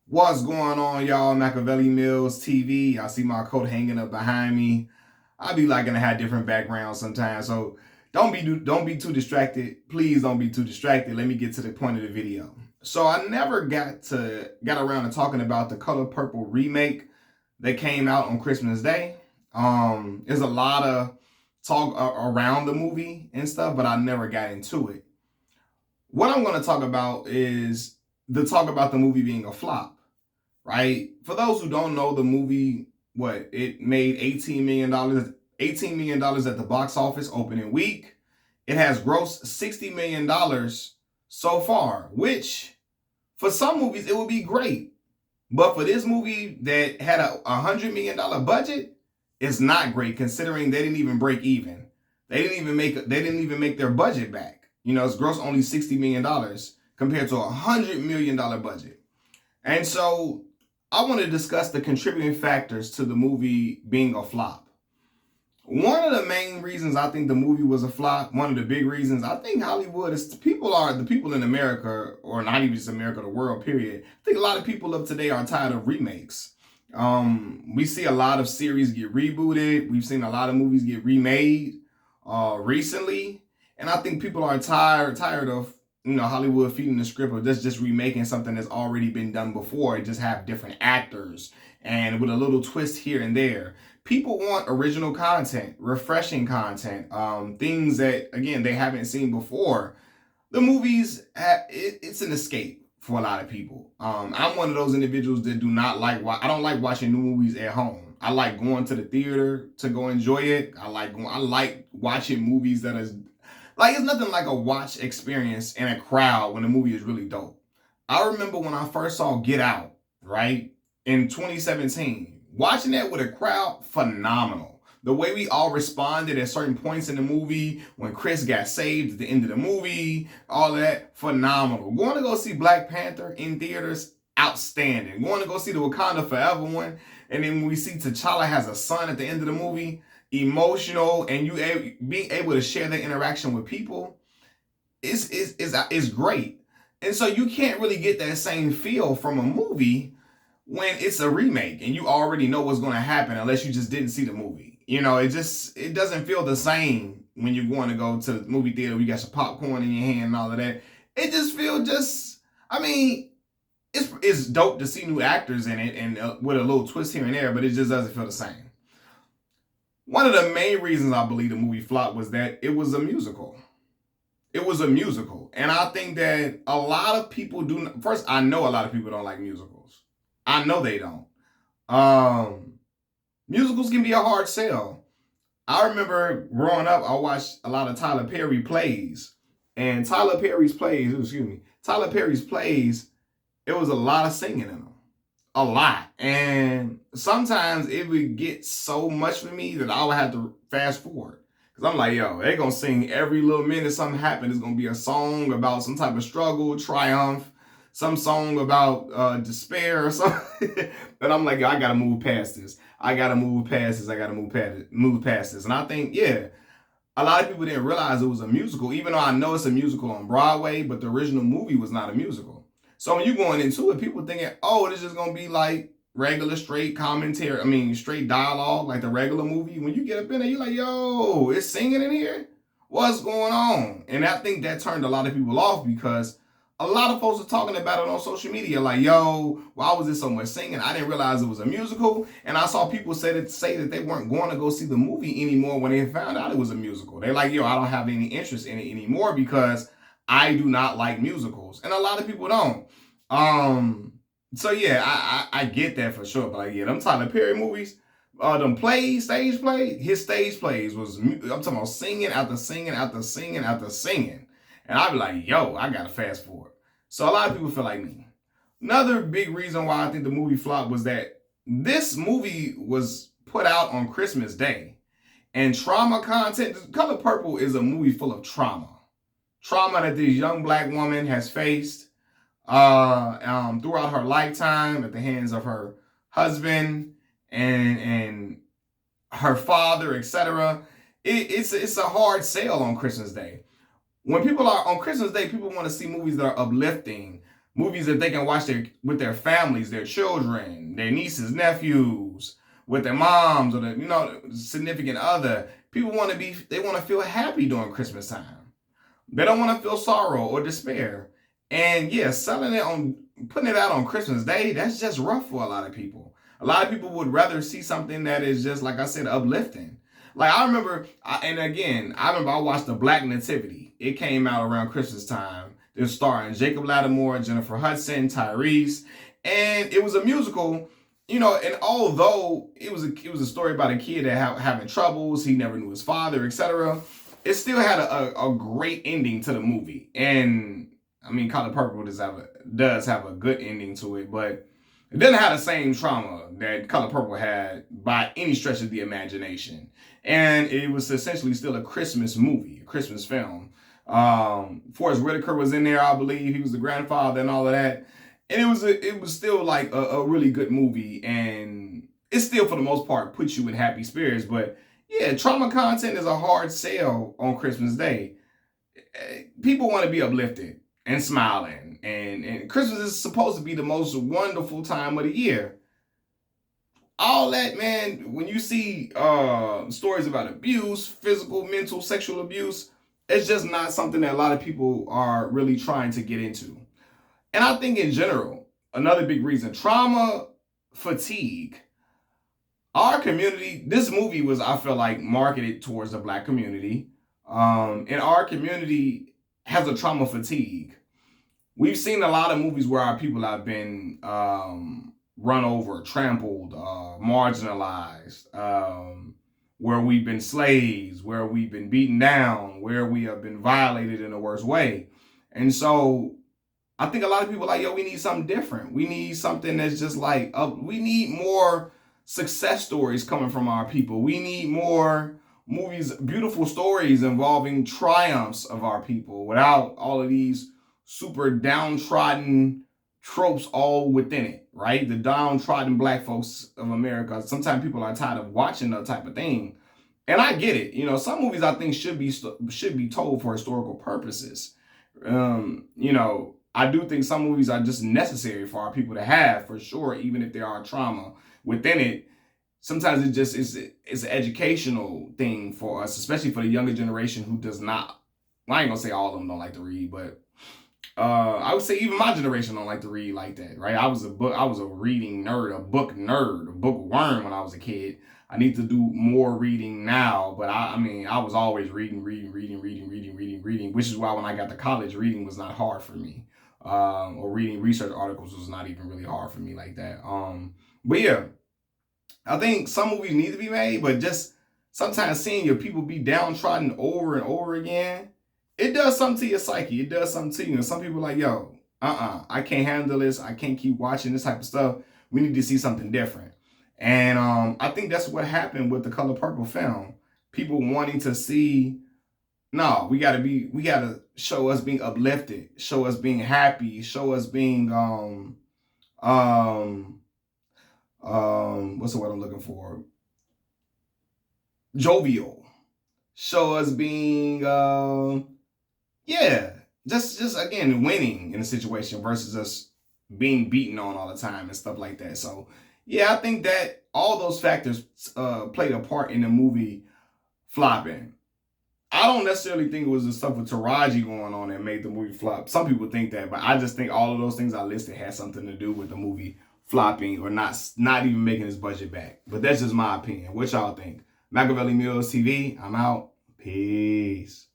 What's going on, y'all? Machiavelli Mills TV. I see my coat hanging up behind me. I be liking to have different backgrounds sometimes, so don't be too distracted. Please don't be too distracted. Let me get to the point of the video. So I never got around to talking about the Color Purple remake that came out on Christmas Day. There's a lot of talk around the movie and stuff, but I never got into it. What I'm going to talk about is the movie being a flop, right? For those who don't know, the movie, it made $18 million, $18 million at the box office opening week. It has grossed $60 million so far, which for some movies it would be great. But for this movie that had a $100 million budget, it's not great considering they didn't even break even. They didn't even make their budget back. It's gross only $60 million compared to $100 million budget. And so I want to discuss the contributing factors to the movie being a flop. One of the main reasons I think the movie was a flop, one of the big reasons, I think Hollywood is the people in America, or not even just America, the world, period. I think a lot of people of today are tired of remakes. We see a lot of series get rebooted. We've seen a lot of movies get remade recently. And I think people are tired of Hollywood feeding the script of just remaking something that's already been done before and just have different actors and with a little twist here and there. People want original content, refreshing content, things that, again, they haven't seen before. The movies, it's an escape for a lot of people. I'm one of those individuals that I don't like watching new movies at home. I like going to the theater to go enjoy it. I like watching movies that is like, it's nothing like a watch experience in a crowd when a movie is really dope. I remember when I first saw Get Out, right, in 2017. Watching that with a crowd, phenomenal. The way we all responded at certain points in the movie, when Chris got saved at the end of the movie, all that, phenomenal. Going to go see Black Panther in theaters, outstanding. Going to go see the Wakanda Forever one, and then when we see T'Challa has a son at the end of the movie, emotional, and being able to share that interaction with people is great. And so you can't really get that same feel from a movie when it's a remake and you already know what's going to happen unless you just didn't see the movie. It doesn't feel the same when you're going to go to the movie theater. You got your popcorn in your hand and all of that. It just feels I mean, it's dope to see new actors in it and with a little twist here and there, but it just doesn't feel the same. One of the main reasons I believe the movie flopped was that it was a musical. It was a musical. And I think that a lot of people do. First, I know a lot of people don't like musicals. I know they don't. Musicals can be a hard sell. I remember growing up, I watched a lot of Tyler Perry plays. And Tyler Perry's plays, it was a lot of singing in them. A lot. And sometimes it would get so much for me that I would have to fast forward. Because I'm like, yo, they're going to sing every little minute something happens. It's going to be a song about some type of struggle, triumph, some song about despair or something. But I'm like, yo, I got to move past this. I got to move past this. And I think, yeah, a lot of people didn't realize it was a musical, even though I know it's a musical on Broadway, but the original movie was not a musical. So when you're going into it, people thinking, oh, this is just going to be like regular straight commentary, straight dialogue, like the regular movie. When you get up in there, you're like, yo, it's singing in here? What's going on? And I think that turned a lot of people off because a lot of folks are talking about it on social media, like, yo, why was there so much singing? I didn't realize it was a musical. And I saw people say that they weren't going to go see the movie anymore when they found out it was a musical. They're like, yo, I don't have any interest in it anymore because I do not like musicals. And a lot of people don't. So yeah, I get that for sure. But like, yeah, them Tyler Perry movies, his stage plays I'm talking about singing after singing after singing after singing. And I'd be like, yo, I gotta fast forward. So a lot of people feel like me. Another big reason why I think the movie flopped was that this movie was put out on Christmas Day. And trauma content, Color Purple is a movie full of trauma. Trauma that this young black woman has faced throughout her lifetime at the hands of her husband and her father, etc. It's a hard sell on Christmas Day. When people are on Christmas Day, people want to see movies that are uplifting, Movies that they can watch with their families, their children, their nieces, nephews, with their moms or the significant other. People they want to feel happy during Christmas time. They don't want to feel sorrow or despair. And yeah, putting it out on Christmas Day, that's just rough for a lot of people. A lot of people would rather see something that is just, like I said, uplifting. Like I remember, I watched The Black Nativity. It came out around Christmas time. It was starring Jacob Lattimore, Jennifer Hudson, Tyrese, and it was a musical. And although it was a story about a kid that having troubles, he never knew his father, etc. It still had a great ending to the movie, and I mean, Color Purple does have a good ending to it, but it doesn't have the same trauma that Color Purple had by any stretch of the imagination. And it was essentially still a Christmas movie, a Christmas film. Forrest Whitaker was in there, I believe. He was the grandfather and all of that. And it was still like a really good movie. And it still, for the most part, puts you in happy spirits. But yeah, trauma content is a hard sell on Christmas Day. People want to be uplifted and smiling. And Christmas is supposed to be the most wonderful time of the year. All that, man, when you see stories about abuse, physical, mental, sexual abuse, it's just not something that a lot of people are really trying to get into. And I think in general, another big reason, trauma, fatigue. Our community, this movie was, I feel like, marketed towards the Black community. And our community has a trauma fatigue. We've seen a lot of movies where our people have been run over, trampled, marginalized, where we've been slaves, where we've been beaten down, where we have been violated in the worst way. And so I think a lot of people are like, yo, we need something different. We need something that's just like, we need more success stories coming from our people. We need more movies, beautiful stories involving triumphs of our people without all of these super downtrodden tropes all within it, right? The downtrodden Black folks of America. Sometimes people are tired of watching that type of thing, and I get it. Some movies I think should be told for historical purposes. I do think some movies are just necessary for our people to have, for sure, even if there are trauma within it. Sometimes it's an educational thing for us, especially for the younger generation who does not. Well, I ain't gonna say all of them don't like to read, but I would say even my generation don't like to read like that, right? I was a reading nerd, a bookworm when I was a kid. I need to do more reading now, but I was always reading, which is why when I got to college, reading was not hard for me. Or reading research articles was not even really hard for me like that. But yeah, I think some movies need to be made, but just sometimes seeing your people be downtrodden over and over again, it does something to your psyche. It does something to you. And some people are like, yo, I can't handle this. I can't keep watching this type of stuff. We need to see something different. And I think that's what happened with the Color Purple film. People wanting to see, no, we gotta show us being uplifted, show us being happy, show us being what's the word I'm looking for? Jovial. Show us being just again winning in a situation versus us being beaten on all the time and stuff like that. So yeah, I think that all those factors played a part in the movie flopping. I don't necessarily think it was the stuff with Taraji going on that made the movie flop. Some people think that, but I just think all of those things I listed had something to do with the movie flopping or not even making its budget back. But that's just my opinion. What y'all think? Machiavelli Mills TV, I'm out. Peace.